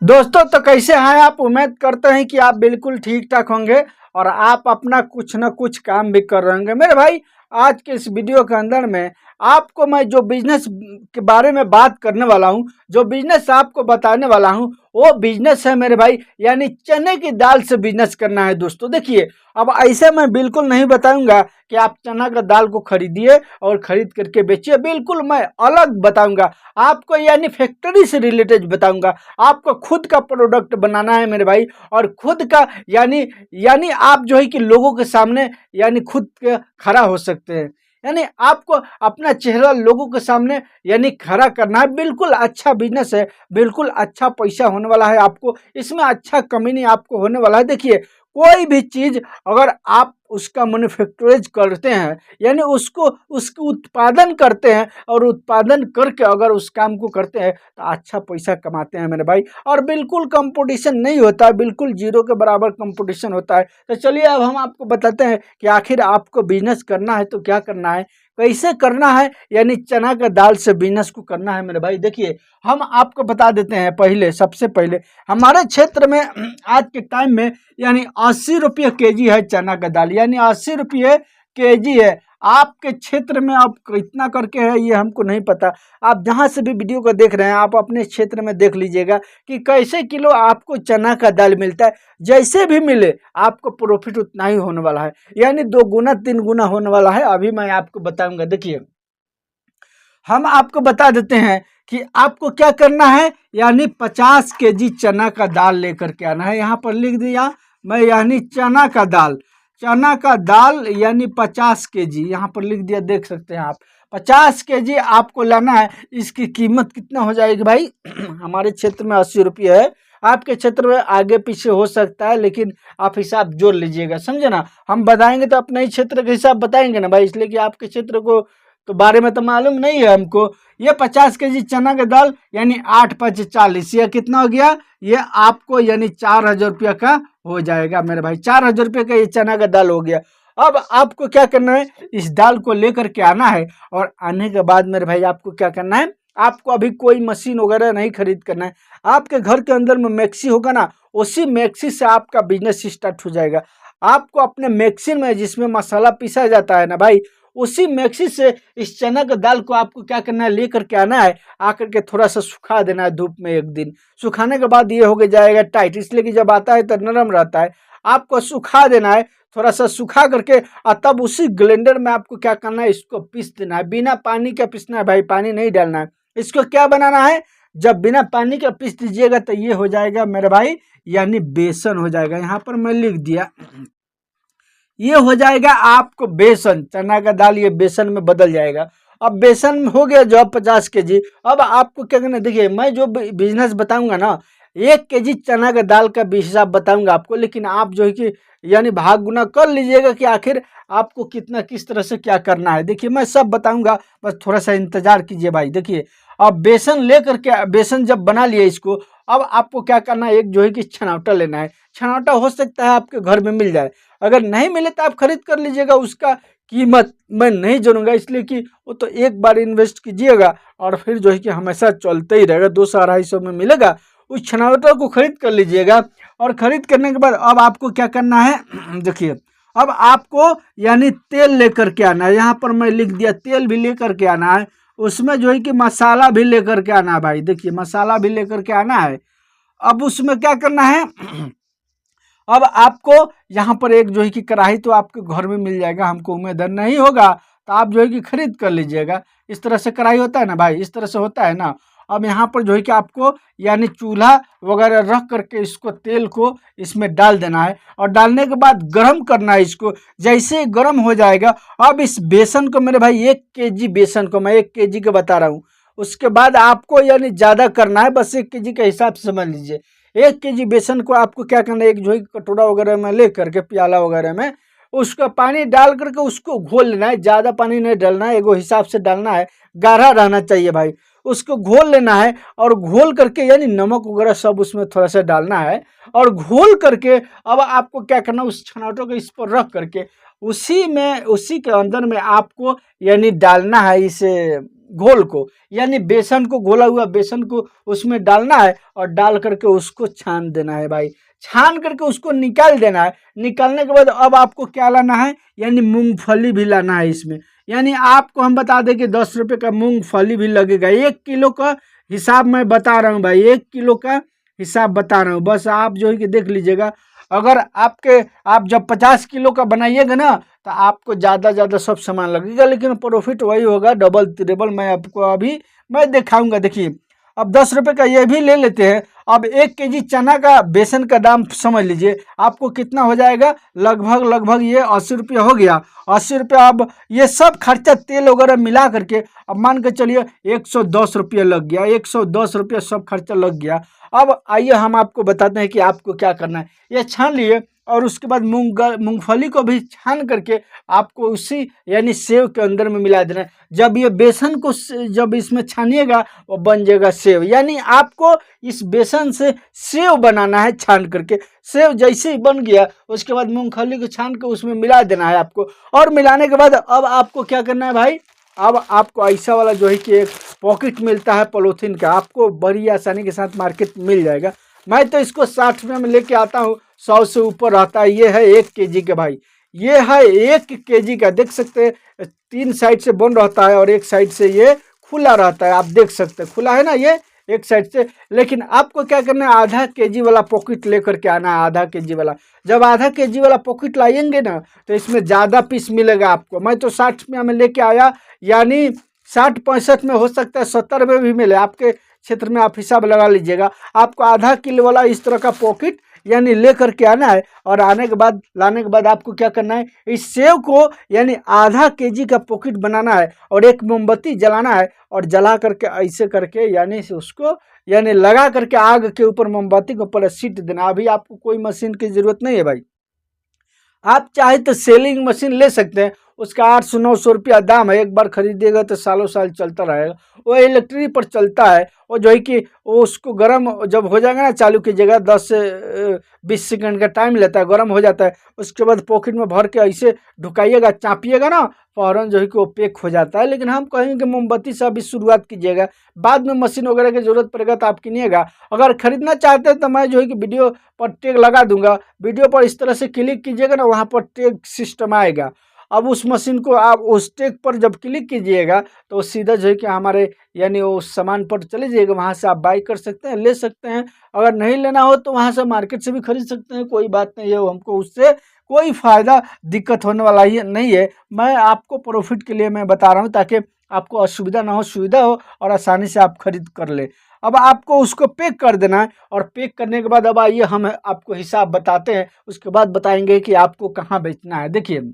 दोस्तों तो कैसे हैं आप। उम्मीद करते हैं कि आप बिल्कुल ठीक ठाक होंगे और आप अपना कुछ ना कुछ काम भी कर रहे होंगे। मेरे भाई, आज के इस वीडियो के अंदर में आपको मैं जो बिजनेस के बारे में बात करने वाला हूं, जो बिजनेस आपको बताने वाला हूं, वो बिजनेस है मेरे भाई, यानी चने की दाल से बिजनेस करना है। दोस्तों देखिए, अब ऐसे मैं बिल्कुल नहीं बताऊंगा कि आप चना का दाल को खरीदिए और खरीद करके बेचिए। बिल्कुल मैं अलग बताऊंगा आपको, यानी फैक्ट्री से रिलेटेड बताऊंगा। आपको खुद का प्रोडक्ट बनाना है मेरे भाई, और खुद का यानी यानी आप जो है कि लोगों के सामने यानी खुद के खड़ा हो सकते हैं। यानी आपको अपना चेहरा लोगों के सामने यानी खड़ा करना है। बिल्कुल अच्छा बिजनेस है, बिल्कुल अच्छा पैसा होने वाला है आपको इसमें, अच्छा कमीनी आपको होने वाला है। देखिए, कोई भी चीज अगर आप उसका मैन्युफैक्चरिंग करते हैं, यानी उसको उत्पादन करते हैं और उत्पादन करके अगर उस काम को करते हैं तो अच्छा पैसा कमाते हैं मेरे भाई। और बिल्कुल कंपटीशन नहीं होता है, बिल्कुल जीरो के बराबर कंपटीशन होता है। तो चलिए अब हम आपको बताते हैं कि आखिर आपको बिजनेस करना है तो क्या करना है, कैसे करना है, यानी चना का दाल से बिजनेस को करना है मेरे भाई। देखिए, हम आपको बता देते हैं। पहले सबसे पहले हमारे क्षेत्र में आज के टाइम में यानी 80 रुपये केजी है चना का दाल, यानी 80 रुपये केजी है। आपके क्षेत्र में अब कितना करके है ये हमको नहीं पता। आप जहां से भी वीडियो को देख रहे हैं, आप अपने क्षेत्र में देख लीजिएगा कि कैसे किलो आपको चना का दाल मिलता है। जैसे भी मिले आपको प्रॉफिट उतना ही होने वाला है, यानी 2 गुना 3 गुना होने वाला है। अभी मैं आपको बताऊंगा। देखिए, हम आपको बता देते हैं कि आपको क्या करना है, यानी 50 केजी चना का दाल लेकर के आना है। यहाँ पर लिख दिया मैं, यानी चना का दाल यानी 50 केजी यहाँ पर लिख दिया, देख सकते हैं आप। 50 केजी आपको लाना है। इसकी कीमत कितना हो जाएगी भाई? हमारे क्षेत्र में 80 रुपये है, आपके क्षेत्र में आगे पीछे हो सकता है, लेकिन आप हिसाब जोड़ लीजिएगा, समझे ना। हम बताएंगे तो अपने ही क्षेत्र के हिसाब बताएंगे ना भाई, इसलिए कि आपके क्षेत्र को तो बारे में तो मालूम नहीं है हमको। ये 50 केजी चना का दाल यानी 8×5 = 40, यह कितना हो गया? ये आपको यानी 4,000 रुपया का हो जाएगा मेरे भाई। 4,000 रुपये का ये चना का दाल हो गया। अब आपको क्या करना है, इस दाल को लेकर के आना है, और आने के बाद मेरे भाई आपको क्या करना है, आपको अभी कोई मशीन वगैरह नहीं खरीद करना है। आपके घर के अंदर में मैक्सी होगा ना, उसी मैक्सी से आपका बिजनेस स्टार्ट हो जाएगा। आपको अपने मैक्सी में जिसमें मसाला पीसा जाता है ना भाई, उसी मैक्सी से इस चना का दाल को आपको क्या करना है, लेकर के आना है। आकर के थोड़ा सा सुखा देना है धूप में 1 दिन। सुखाने के बाद ये हो गया जाएगा टाइट, इसलिए कि जब आता है तो नरम रहता है। आपको सुखा देना है, थोड़ा सा सुखा करके, और तब उसी ग्लेंडर में आपको क्या करना है, इसको पीस देना है। बिना पानी का पीसना है भाई, पानी नहीं डालना है। इसको क्या बनाना है, जब बिना पानी का पीस दीजिएगा तो ये हो जाएगा मेरे भाई, यानी बेसन हो जाएगा। यहाँ पर मैं लिख दिया, ये हो जाएगा आपको बेसन। चना का दाल ये बेसन में बदल जाएगा। अब बेसन हो गया जो 50 केजी। अब आपको क्या करना है, देखिए मैं जो बिजनेस बताऊंगा ना, 1 केजी चना का दाल का भी हिसाब बताऊंगा आपको, लेकिन आप जो है कि यानी भाग गुना कर लीजिएगा कि आखिर आपको कितना किस तरह से क्या करना है। देखिए, मैं सब बताऊंगा, बस थोड़ा सा इंतजार कीजिए भाई। देखिए, अब बेसन लेकर के, बेसन जब बना लिया इसको, अब आपको क्या करना है, एक जो है कि छनावटा लेना है। छनावटा हो सकता है आपके घर में मिल जाए, अगर नहीं मिले तो आप खरीद कर लीजिएगा। उसका कीमत मैं नहीं जानूंगा, इसलिए कि वो तो एक बार इन्वेस्ट कीजिएगा और फिर जो है कि हमेशा चलते ही रहेगा। 200-250 में मिलेगा, उस छनावटा को खरीद कर लीजिएगा। और खरीद करने के बाद अब आपको क्या करना है, देखिए, अब आपको यानी तेल लेकर के आना है। यहाँ पर मैं लिख दिया, तेल भी लेकर के आना है। उसमें जो है कि मसाला भी लेकर के आना है भाई। देखिए, मसाला भी लेकर के आना है। अब उसमें क्या करना है, अब आपको यहाँ पर एक जो है कि कढ़ाई तो आपके घर में मिल जाएगा, हमको उम्मीद नहीं होगा तो आप जो है कि खरीद कर लीजिएगा। इस तरह से कढ़ाई होता है ना भाई, इस तरह से होता है ना। अब यहाँ पर जो है कि आपको यानी चूल्हा वगैरह रख करके इसको, तेल को इसमें डाल देना है, और डालने के बाद गर्म करना है इसको। जैसे ही गर्म हो जाएगा, अब इस बेसन को मेरे भाई, 1 केजी बेसन को मैं 1 केजी के बता रहा हूँ। उसके बाद आपको यानी ज़्यादा करना है, बस 1 केजी के हिसाब से समझ लीजिए। 1 केजी बेसन को आपको क्या करना है, एक जो है कटोरा वगैरह में ले करके, प्याला वगैरह में उसका पानी डाल करके उसको घोल लेना है। ज़्यादा पानी नहीं डालना है, एगो हिसाब से डालना है, गाढ़ा रहना चाहिए भाई। उसको घोल लेना है, और घोल करके यानी नमक वगैरह सब उसमें थोड़ा सा डालना है, और घोल करके अब आपको क्या करना, उस छनाटों को इस पर रख करके उसी के अंदर में आपको यानी डालना है इसे घोल को, यानी बेसन को, घोला हुआ बेसन को उसमें डालना है और डाल करके उसको छान देना है भाई। छान करके उसको निकाल देना है। निकालने के बाद अब आपको क्या लाना है, यानी मूंगफली भी लाना है इसमें। यानी आपको हम बता दें कि 10 रुपये का मूंगफली भी लगेगा। 1 किलो का हिसाब मैं बता रहा हूँ भाई, 1 किलो का हिसाब बता रहा हूँ, बस आप जो है कि देख लीजिएगा। अगर आप जब 50 किलो का बनाइएगा ना तो आपको ज़्यादा सब सामान लगेगा, लेकिन प्रॉफिट वही होगा डबल ट्रिपल। मैं आपको अभी मैं दिखाऊंगा। देखिए अब 10 रुपये का ये भी ले लेते हैं। अब 1 केजी चना का बेसन का दाम समझ लीजिए आपको कितना हो जाएगा, लगभग ये 80 रुपये हो गया। 80 रुपये। अब ये सब खर्चा तेल वगैरह मिला करके अब मान के चलिए 110 रुपये लग गया। 110 रुपये सब खर्चा लग गया। अब आइए हम आपको बताते हैं कि आपको क्या करना है। ये छान लिए और उसके बाद मूंगफली को भी छान करके आपको उसी यानी सेव के अंदर में मिला देना है। जब ये बेसन को जब इसमें छानिएगा वो बन जाएगा सेव। यानी आपको इस बेसन से सेव बनाना है छान करके। सेव जैसे ही बन गया उसके बाद मूंगफली को छान के उसमें मिला देना है आपको। और मिलाने के बाद अब आपको क्या करना है भाई, अब आपको ऐसा वाला जो है कि एक पॉकेट मिलता है पॉलीथीन का, आपको बड़ी आसानी के साथ मार्केट में मिल जाएगा। मैं तो इसको 60 रुपये में लेके आता हूँ, 100 से ऊपर रहता है। ये है 1 केजी का भाई, ये है 1 केजी का। देख सकते हैं 3 साइड से बंद रहता है और एक साइड से ये खुला रहता है। आप देख सकते हैं खुला है ना ये एक साइड से। लेकिन आपको क्या करना है, आधा केजी वाला पॉकेट लेकर के आना है, आधा केजी वाला। जब आधा केजी वाला पॉकेट लाएंगे ना तो इसमें ज़्यादा पीस मिलेगा आपको। मैं तो 60 रुपये में लेके आया, यानी 60-65 में हो सकता है 70 में भी मिले, आपके क्षेत्र में आप हिसाब लगा लीजिएगा। आपको आधा किलो वाला इस तरह का पॉकेट यानी ले करके आना है। और आने के बाद लाने के बाद आपको क्या करना है, इस सेव को यानी आधा केजी का पॉकेट बनाना है और एक मोमबत्ती जलाना है और जला करके ऐसे करके यानी उसको यानी लगा करके आग के ऊपर मोमबत्ती के ऊपर सीट देना। अभी आपको कोई मशीन की ज़रूरत नहीं है भाई, आप चाहे तो सेलिंग मशीन ले सकते हैं, उसका 800-900 रुपया दाम है। एक बार खरीदिएगा तो सालों साल चलता रहेगा। वो इलेक्ट्रिक पर चलता है। वो जो है कि वो उसको गर्म जब हो जाएगा ना, चालू कीजिएगा, 10 से 20 सेकंड का टाइम लेता है, गर्म हो जाता है। उसके बाद पॉकेट में भर के ऐसे ढुकाइएगा, चापिएगा ना, फौरन जो है कि वो पैक हो जाता है। लेकिन हम कहेंगे कि मोमबत्ती से अभी शुरुआत कीजिएगा, बाद में मशीन वगैरह की जरूरत पड़ेगा तो आप किनिएगा। अगर खरीदना चाहते हैं तो मैं जो है कि वीडियो पर टैग लगा दूंगा। वीडियो पर इस तरह से क्लिक कीजिएगा ना, वहाँ पर टैग सिस्टम आएगा। अब उस मशीन को आप उस टैग पर जब क्लिक कीजिएगा तो सीधा जो है कि हमारे यानी उस सामान पर चले जाइएगा, वहाँ से आप बाई कर सकते हैं, ले सकते हैं। अगर नहीं लेना हो तो वहाँ से मार्केट से भी खरीद सकते हैं, कोई बात नहीं है। हमको उससे कोई फ़ायदा दिक्कत होने वाला ही नहीं है। मैं आपको प्रॉफिट के लिए मैं बता रहा हूँ, ताकि आपको असुविधा ना हो, सुविधा हो और आसानी से आप खरीद कर ले। अब आपको उसको पैक कर देना है और पैक करने के बाद अब आइए हम आपको हिसाब बताते हैं, उसके बाद बताएंगे कि आपको कहाँ बेचना है। देखिए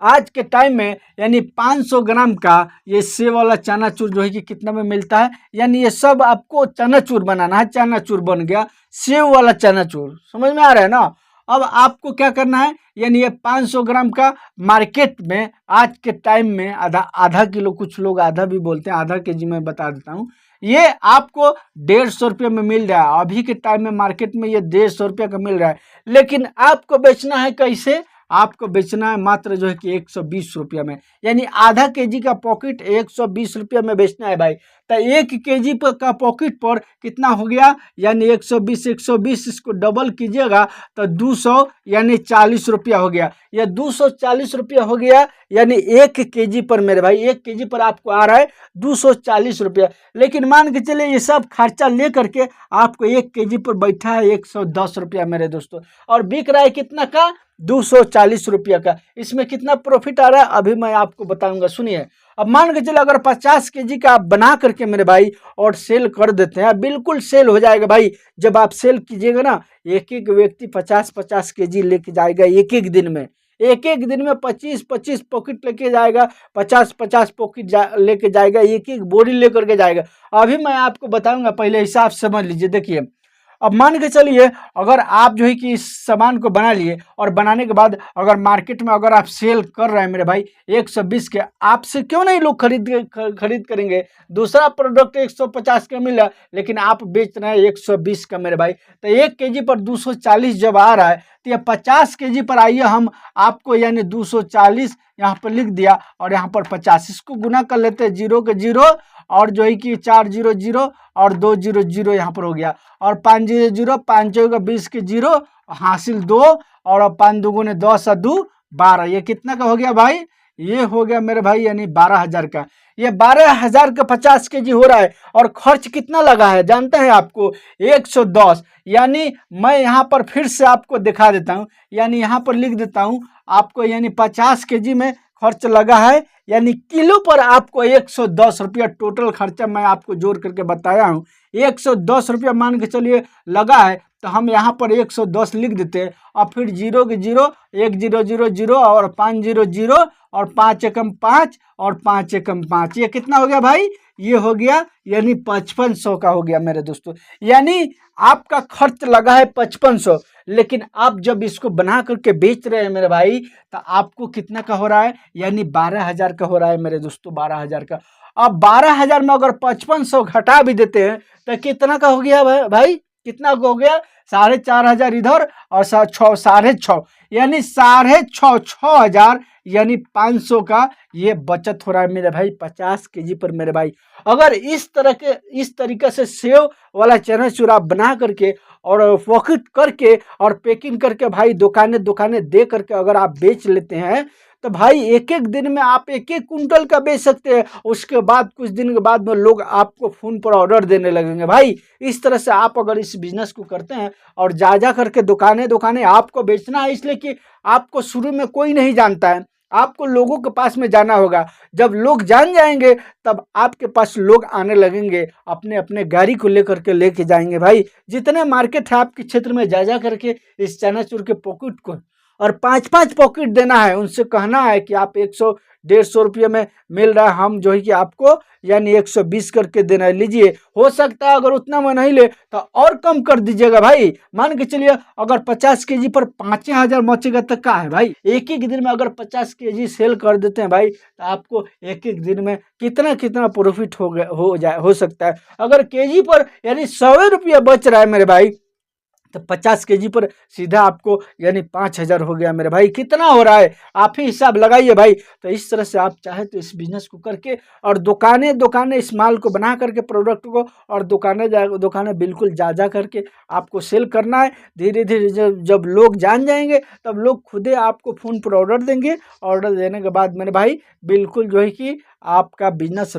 आज के टाइम में यानी 500 ग्राम का ये सेव वाला चनाचूर जो है कि कितना में मिलता है, यानी ये सब आपको चनाचूर बनाना है। चनाचूर बन गया सेव वाला चनाचूर, समझ में आ रहा है ना। अब आपको क्या करना है, यानी ये 500 ग्राम का मार्केट में आज के टाइम में आधा आधा किलो, कुछ लोग आधा भी बोलते हैं, आधा केजी में बता देता हूँ, ये आपको 150 रुपये में मिल रहा है। अभी के टाइम में मार्केट में ये 150 रुपये का मिल रहा है। लेकिन आपको बेचना है कैसे, आपको बेचना है मात्र जो है कि 120 रुपया में, यानी आधा केजी का पॉकेट 120 रुपया में बेचना है भाई। तो 1 केजी का पॉकेट पर कितना हो गया, यानी 120 इसको डबल कीजिएगा तो 200 यानी 40 रुपया हो गया। यह 240 रुपया हो गया, यानी 1 केजी पर मेरे भाई, 1 केजी पर आपको आ रहा है 240 रुपया। लेकिन मान के चले ये सब खर्चा ले करके आपको 1 केजी पर बैठा है 110 रुपया मेरे दोस्तों, और बिक रहा है कितना का, 240 रुपया का। इसमें कितना प्रॉफिट आ रहा है अभी मैं आपको बताऊंगा, सुनिए। अब मान के चलो अगर 50 केजी का आप बना करके मेरे भाई और सेल कर देते हैं, बिल्कुल सेल हो जाएगा भाई। जब आप सेल कीजिएगा ना, एक एक व्यक्ति 50-50 केजी लेके जाएगा एक एक दिन में। एक एक दिन में 25-25 पॉकेट लेके जाएगा, 50-50 पॉकेट लेके जाएगा, एक एक बोरी लेकर के जाएगा। अभी मैं आपको बताऊंगा, पहले हिसाब समझ लीजिए। देखिए अब मान के चलिए अगर आप जो है कि इस सामान को बना लिए और बनाने के बाद अगर मार्केट में अगर आप सेल कर रहे हैं मेरे भाई 120 के, आपसे क्यों नहीं लोग खरीद करेंगे। दूसरा प्रोडक्ट 150 का मिला लेकिन आप बेच रहे हैं 120 का मेरे भाई, तो 1 केजी पर 240 जब आ रहा है तो ये 50 केजी पर आइए हम आपको यानी 240 यहाँ पर लिख दिया और यहाँ पर 50, इसको गुना कर लेते हैं, जीरो के जीरो और जो है कि 4 जीरो जीरो और 2 जीरो जीरो यहाँ पर हो गया और 5 जीरो जीरो, 5 का 20 के जीरो हासिल 2 और 5 दुगुने 10 और 2 12, ये कितना का हो गया भाई, ये हो गया मेरे भाई यानी 12,000 का। ये 12,000 का 50 केजी हो रहा है और खर्च कितना लगा है जानते हैं आपको, 110। यानी मैं यहाँ पर फिर से आपको दिखा देता हूँ, यानी यहाँ पर लिख देता हूँ आपको, यानी 50 केजी में खर्च लगा है यानी किलो पर आपको 110 रुपया टोटल खर्चा मैं आपको जोड़ करके बताया हूँ, 110 रुपया मान के चलिए लगा है, तो हम यहाँ पर 110 लिख देते हैं और फिर जीरो के जीरो 1 जीरो जीरो जीरो और 5 जीरो जीरो और 5 एकम 5 और 5 एकम 5, ये कितना हो गया भाई, ये हो गया यानी 5500 का हो गया मेरे दोस्तों। यानी आपका खर्च लगा है 5500, लेकिन आप जब इसको बना करके बेच रहे हैं मेरे भाई तो आपको कितना का हो रहा है, यानी 12,000 का हो रहा है मेरे दोस्तों, 12,000 का। अब 12,000 में अगर 5500 घटा भी देते हैं तो कितना का हो गया भाई, कितना हो गया, 4,500 इधर और 6,500 यानी 6,500 यानी 500 का ये बचत हो रहा है मेरे भाई 50 केजी पर मेरे भाई। अगर इस तरीके से सेव वाला चनाचूर आप बना करके और पॉकेट करके और पैकिंग करके भाई दुकाने दे करके अगर आप बेच लेते हैं तो भाई एक एक दिन में आप एक एक कुंटल का बेच सकते हैं। उसके बाद कुछ दिन के बाद में लोग आपको फ़ोन पर ऑर्डर देने लगेंगे भाई। इस तरह से आप अगर इस बिज़नेस को करते हैं और जा करके दुकानें आपको बेचना है, इसलिए कि आपको शुरू में कोई नहीं जानता है, आपको लोगों के पास में जाना होगा। जब लोग जान जाएंगे तब आपके पास लोग आने लगेंगे, अपने अपने गाड़ी को लेकर के लेके जाएंगे भाई। जितने मार्केट है आपके क्षेत्र में जा करके इस चनाचूर के पॉकेट को और 5-5 पॉकेट देना है, उनसे कहना है कि आप 100-150 रुपये में मिल रहा है, हम जो है कि आपको यानी 120 करके देना है, लीजिए। हो सकता है अगर उतना में नहीं ले तो और कम कर दीजिएगा भाई। मान के चलिए अगर 50 केजी पर 5,000 मचेगा तो क्या है भाई, एक एक दिन में अगर 50 केजी सेल कर देते हैं भाई तो आपको एक एक दिन में कितना प्रॉफिट हो सकता है। अगर केजी पर यानी 100 रुपया बच रहा है मेरे भाई तो 50 केजी पर सीधा आपको यानी 5,000 हो गया मेरे भाई। कितना हो रहा है आप ही हिसाब लगाइए भाई। तो इस तरह से आप चाहे तो इस बिजनेस को करके और दुकानें इस माल को बना करके प्रोडक्ट को और दुकानें बिल्कुल जा करके आपको सेल करना है। धीरे धीरे जब लोग जान जाएंगे तब लोग खुदे आपको फ़ोन पर ऑर्डर देंगे। ऑर्डर देने के बाद मेरे भाई बिल्कुल जो है कि आपका बिजनेस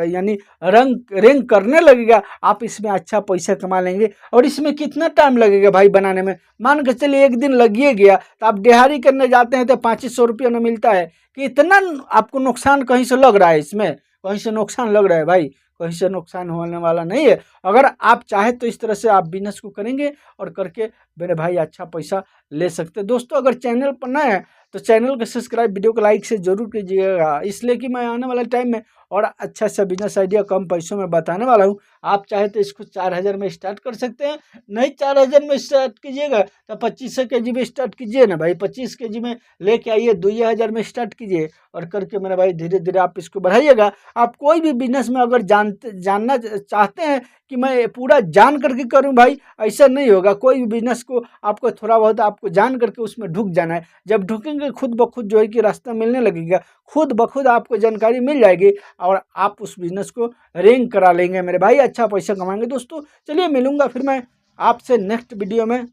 यानी रंग करने लगेगा, आप इसमें अच्छा पैसा कमा लेंगे। और इसमें कितना टाइम लगेगा भाई बनाने में, मान के चलिए एक दिन लगिए गया तो आप दिहाड़ी करने जाते हैं तो 250 रुपये में मिलता है कि इतना आपको नुकसान कहीं से लग रहा है, इसमें कहीं से नुकसान लग रहा है भाई, कहीं से नुकसान होने वाला नहीं है। अगर आप चाहे तो इस तरह से आप बिजनेस को करेंगे और करके मेरे भाई अच्छा पैसा ले सकते हैं। दोस्तों अगर चैनल पर नए हैं तो चैनल को सब्सक्राइब, वीडियो को लाइक से जरूर कीजिएगा, इसलिए कि मैं आने वाले टाइम में और अच्छा सा बिजनेस आइडिया कम पैसों में बताने वाला हूँ। आप चाहे तो इसको 4,000 में स्टार्ट कर सकते हैं, नहीं 4,000 में स्टार्ट कीजिएगा तो 25 केजी में स्टार्ट कीजिए ना भाई, 25 केजी में लेके आइए, 2,000 में स्टार्ट कीजिए और करके मेरा भाई धीरे धीरे आप इसको बढ़ाइएगा। आप कोई भी बिजनेस में अगर जानना चाहते हैं कि मैं पूरा जान करके करूं भाई, ऐसा नहीं होगा। कोई भी बिजनेस को आपको थोड़ा बहुत आपको जान करके उसमें ढुक जाना है। जब ढुकेंगे खुद ब खुद जो है कि रास्ता मिलने लगेगा, खुद ब खुद आपको जानकारी मिल जाएगी और आप उस बिजनेस को रैंक करा लेंगे मेरे भाई, अच्छा पैसा कमाएंगे। दोस्तों चलिए मिलूंगा फिर मैं आपसे नेक्स्ट वीडियो में।